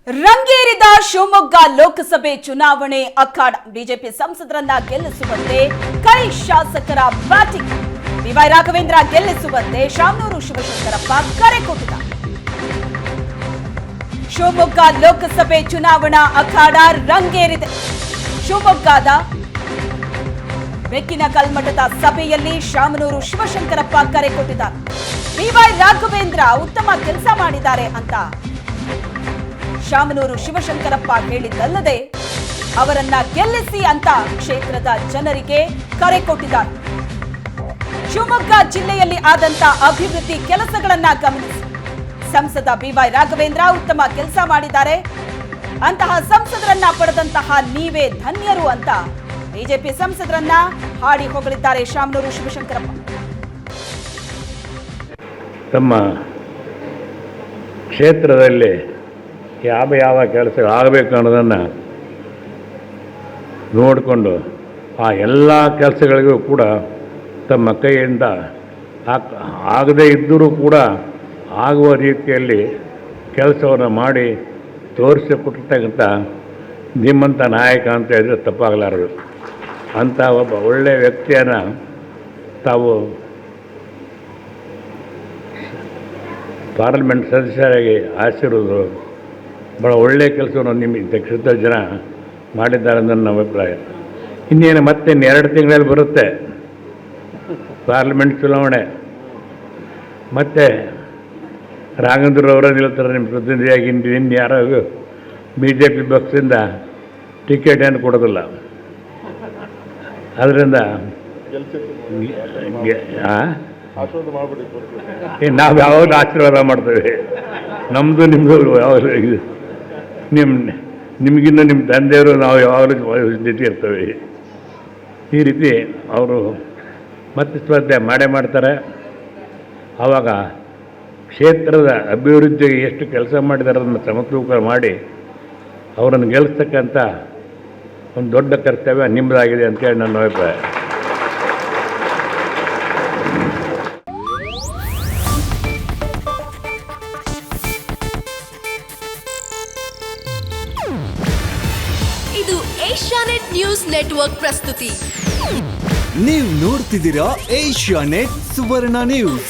ರಂಗೇರಿದ ಶಿವಮೊಗ್ಗ ಲೋಕಸಭೆ ಚುನಾವಣೆ ಅಖಾಡ. ಬಿಜೆಪಿ ಸಂಸದರನ್ನ ಗೆಲ್ಲಿಸುವಂತೆ ಕೈ ಶಾಸಕರ ಬ್ಯಾಟಿಂಗ್. ಬಿವೈ ರಾಘವೇಂದ್ರ ಗೆಲ್ಲಿಸುವಂತೆ ಶಾಮನೂರು ಶಿವಶಂಕರಪ್ಪ ಕರೆ ಕೊಟ್ಟಿದ್ದಾರೆ. ಶಿವಮೊಗ್ಗ ಲೋಕಸಭೆ ಚುನಾವಣಾ ಅಖಾಡ ರಂಗೇರಿದೆ. ಶಿವಮೊಗ್ಗದ ಬೆಕ್ಕಿನ ಕಲ್ಮಠದ ಸಭೆಯಲ್ಲಿ ಶಾಮನೂರು ಶಿವಶಂಕರಪ್ಪ ಕರೆ ಕೊಟ್ಟಿದ್ದಾರೆ. ಬಿವೈ ರಾಘವೇಂದ್ರ ಉತ್ತಮ ಕೆಲಸ ಮಾಡಿದ್ದಾರೆ ಅಂತ ಶಾಮನೂರು ಶಿವಶಂಕರಪ್ಪ ಹೇಳಿದ್ದಲ್ಲದೆ ಅವರನ್ನ ಗೆಲ್ಲಿಸಿ ಅಂತ ಕ್ಷೇತ್ರದ ಜನರಿಗೆ ಕರೆ ಕೊಟ್ಟಿದ್ದಾರೆ. ಶಿವಮೊಗ್ಗ ಜಿಲ್ಲೆಯಲ್ಲಿ ಆದಂತ ಅಭಿವೃದ್ಧಿ ಕೆಲಸಗಳನ್ನ ಗಮನಿಸಿ ಸಂಸದ ಬಿವೈ ರಾಘವೇಂದ್ರ ಉತ್ತಮ ಕೆಲಸ ಮಾಡಿದ್ದಾರೆ. ಅಂತಹ ಸಂಸದರನ್ನ ಪಡೆದಂತಹ ನೀವೇ ಧನ್ಯರು ಅಂತ ಬಿಜೆಪಿ ಸಂಸದರನ್ನ ಹಾಡಿ ಹೊಗಳಿದ್ದಾರೆ ಶಾಮನೂರು ಶಿವಶಂಕರಪ್ಪ. ತಮ್ಮ ಕ್ಷೇತ್ರದಲ್ಲಿ ಯಾವ ಕೆಲಸ ಆಗಬೇಕು ಅನ್ನೋದನ್ನು ನೋಡಿಕೊಂಡು ಆ ಎಲ್ಲ ಕೆಲಸಗಳಿಗೂ ಕೂಡ ತಮ್ಮ ಕೈಯಿಂದ ಆಗದೇ ಇದ್ದರೂ ಕೂಡ ಆಗುವ ರೀತಿಯಲ್ಲಿ ಕೆಲಸವನ್ನು ಮಾಡಿ ತೋರಿಸಿಕೊಟ್ಟಿರ್ತಕ್ಕಂಥ ನಿಮ್ಮಂಥ ನಾಯಕ ಅಂತ ಹೇಳಿದರೆ ತಪ್ಪಾಗಲಾರದು. ಅಂಥ ಒಬ್ಬ ಒಳ್ಳೆಯ ವ್ಯಕ್ತಿಯನ್ನು ತಾವು ಪಾರ್ಲಿಮೆಂಟ್ ಸದಸ್ಯರಾಗಿ ಆರಿಸಿರೋದು ಭಾಳ ಒಳ್ಳೆಯ ಕೆಲಸವನ್ನು ನಿಮ್ಮ ಕ್ಷೇತ್ರದ ಜನ ಮಾಡಿದ್ದಾರೆ ಅಂತ ನನ್ನ ಅಭಿಪ್ರಾಯ. ಇನ್ನೇನು ಮತ್ತೆ 2 ತಿಂಗಳಲ್ಲಿ ಬರುತ್ತೆ ಪಾರ್ಲಿಮೆಂಟ್ ಚುನಾವಣೆ. ಮತ್ತು ರಾಘವೇಂದ್ರವರ ನಿಲ್ತಾರೆ ನಿಮ್ಮ ಪ್ರತಿನಿಧಿಯಾಗಿ. ಇನ್ನು ಯಾರೋ ಬಿ ಜೆ ಪಿ ಪಕ್ಷದಿಂದ ಟಿಕೆಟ್ ಏನು ಕೊಡೋದಿಲ್ಲ. ಅದರಿಂದ ನಾವು ಯಾವಾಗಲೂ ಆಶೀರ್ವಾದ ಮಾಡ್ತೇವೆ. ನಮ್ಮದು ನಿಮ್ಮದು ಯಾವಾಗಲೂ ನಿಮಗಿನ್ನ ನಿಮ್ಮ ತಂದೆಯವರು ನಾವು ಯಾವಾಗಲೂ ಜೊತೆ ಇರ್ತೇವೆ. ಈ ರೀತಿ ಅವರು ಮತ್ತೆ ಸ್ಪರ್ಧೆ ಮಾಡೇ ಮಾಡ್ತಾರೆ. ಆವಾಗ ಕ್ಷೇತ್ರದ ಅಭಿವೃದ್ಧಿಗೆ ಎಷ್ಟು ಕೆಲಸ ಮಾಡಿದ್ದಾರೆ ಅದನ್ನು ಸಮತೂಕ ಮಾಡಿ ಅವರನ್ನು ಗೆಲ್ಲಿಸ್ತಕ್ಕಂಥ ಒಂದು ದೊಡ್ಡ ಕರ್ತವ್ಯ ನಿಮ್ಮದಾಗಿದೆ ಅಂತೇಳಿ ನನ್ನ ಅಭಿಪ್ರಾಯ. ಇದು ಏಷ್ಯಾನೆಟ್ ನ್ಯೂಸ್ ನೆಟ್ವರ್ಕ್ ಪ್ರಸ್ತುತಿ. ನೀವು ನೋಡ್ತಿದ್ದೀರಾ ಏಷ್ಯಾನೆಟ್ ಸುವರ್ಣ ನ್ಯೂಸ್.